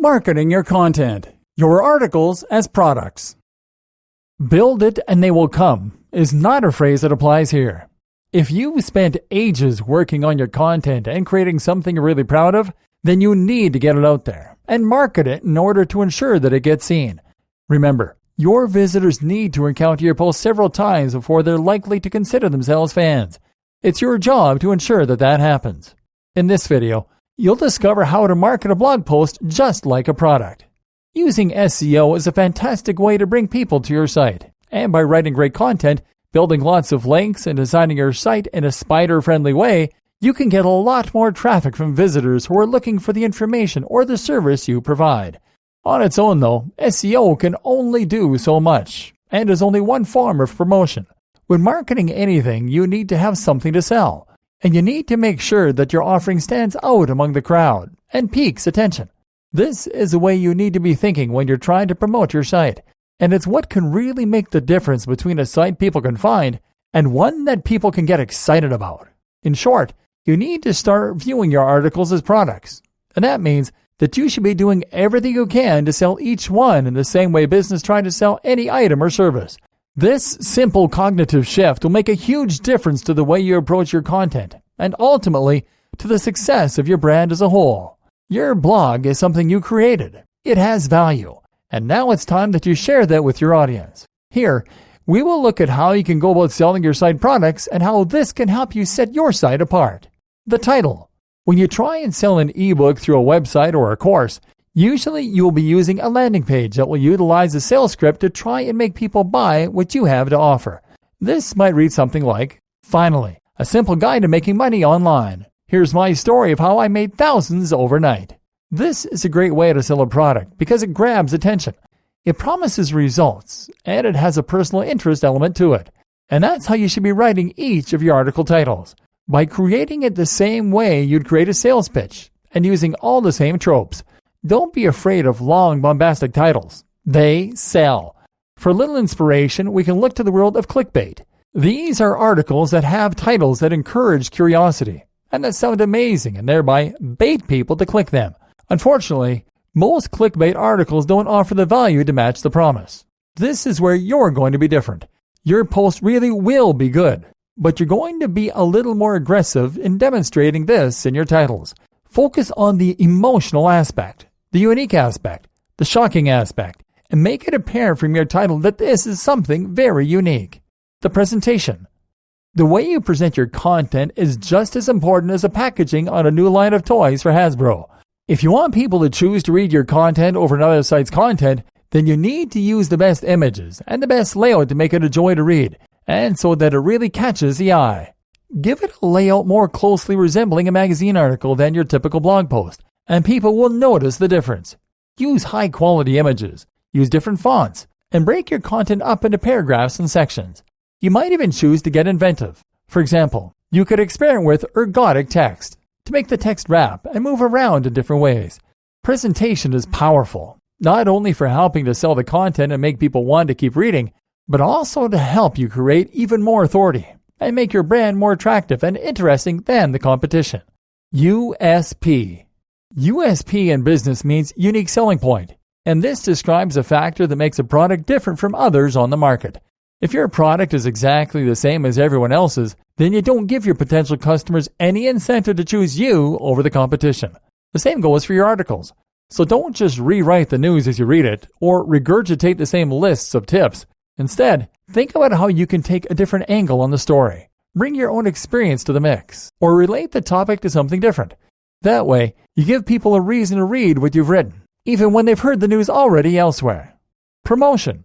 Marketing your content, your articles as products. Build it and they will come is not a phrase that applies here. If you've spent ages working on your content and creating something you're really proud of, then you need to get it out there and market it in order to ensure that it gets seen. Remember, your visitors need to encounter your post several times before they're likely to consider themselves fans. It's your job to ensure that that happens. In this video, you'll discover how to market a blog post just like a product. Using SEO is a fantastic way to bring people to your site, and by writing great content, building lots of links, and designing your site in a spider-friendly way, you can get a lot more traffic from visitors who are looking for the information or the service you provide. On its own though, SEO can only do so much, and is only one form of promotion. When marketing anything, you need to have something to sell, and you need to make sure that your offering stands out among the crowd and piques attention. This is the way you need to be thinking when you're trying to promote your site, and it's what can really make the difference between a site people can find and one that people can get excited about. In short, you need to start viewing your articles as products, and that means that you should be doing everything you can to sell each one in the same way business trying to sell any item or service. This simple cognitive shift will make a huge difference to the way you approach your content, and ultimately to the success of your brand as a whole. Your blog is something you created. It has value, and now it's time that you share that with your audience. Here, we will look at how you can go about selling your site products and how this can help you set your site apart. The title. When you try and sell an ebook through a website or a course, usually you will be using a landing page that will utilize a sales script to try and make people buy what you have to offer. This might read something like, "Finally, a simple guide to making money online. Here's my story of how I made thousands overnight." This is a great way to sell a product because it grabs attention. It promises results, and it has a personal interest element to it. And that's how you should be writing each of your article titles, by creating it the same way you'd create a sales pitch, and using all the same tropes. Don't be afraid of long, bombastic titles. They sell. For a little inspiration, we can look to the world of clickbait. These are articles that have titles that encourage curiosity, and that sound amazing and thereby bait people to click them. Unfortunately, most clickbait articles don't offer the value to match the promise. This is where you're going to be different. Your post really will be good, but you're going to be a little more aggressive in demonstrating this in your titles. Focus on the emotional aspect, the unique aspect, the shocking aspect, and make it apparent from your title that this is something very unique. The presentation. The way you present your content is just as important as the packaging on a new line of toys for Hasbro. If you want people to choose to read your content over another site's content, then you need to use the best images and the best layout to make it a joy to read, and so that it really catches the eye. Give it a layout more closely resembling a magazine article than your typical blog post, and people will notice the difference. Use high-quality images, use different fonts, and break your content up into paragraphs and sections. You might even choose to get inventive. For example, you could experiment with ergodic text to make the text wrap and move around in different ways. Presentation is powerful, not only for helping to sell the content and make people want to keep reading, but also to help you create even more authority and make your brand more attractive and interesting than the competition. USP. USP in business means unique selling point, and this describes a factor that makes a product different from others on the market. If your product is exactly the same as everyone else's, then you don't give your potential customers any incentive to choose you over the competition. The same goes for your articles. So don't just rewrite the news as you read it or regurgitate the same lists of tips. Instead, think about how you can take a different angle on the story. Bring your own experience to the mix, or relate the topic to something different. That way, you give people a reason to read what you've written, even when they've heard the news already elsewhere. Promotion.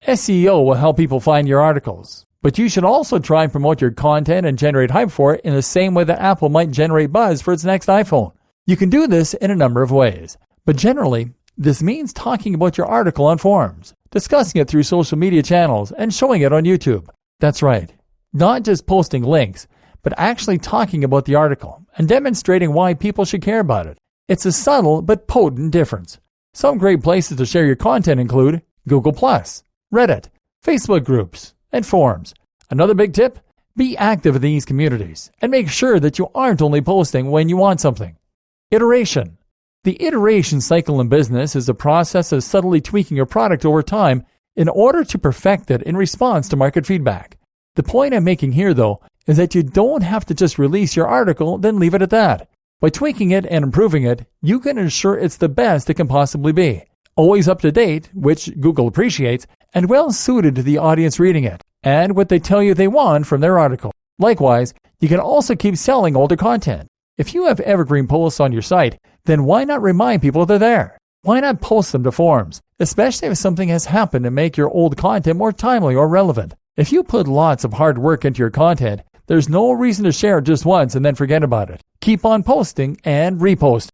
SEO will help people find your articles, but you should also try and promote your content and generate hype for it in the same way that Apple might generate buzz for its next iPhone. You can do this in a number of ways, but generally, this means talking about your article on forums, discussing it through social media channels, and showing it on YouTube. That's right. Not just posting links, but actually talking about the article and demonstrating why people should care about it. It's a subtle but potent difference. Some great places to share your content include Google+, Reddit, Facebook groups, and forums. Another big tip? Be active in these communities and make sure that you aren't only posting when you want something. Iteration. The iteration cycle in business is a process of subtly tweaking your product over time in order to perfect it in response to market feedback. The point I'm making here, though, is that you don't have to just release your article, then leave it at that. By tweaking it and improving it, you can ensure it's the best it can possibly be. Always up to date, which Google appreciates, and well suited to the audience reading it, and what they tell you they want from their article. Likewise, you can also keep selling older content. If you have evergreen posts on your site, then why not remind people they're there? Why not post them to forums, especially if something has happened to make your old content more timely or relevant? If you put lots of hard work into your content, there's no reason to share it just once and then forget about it. Keep on posting and reposting.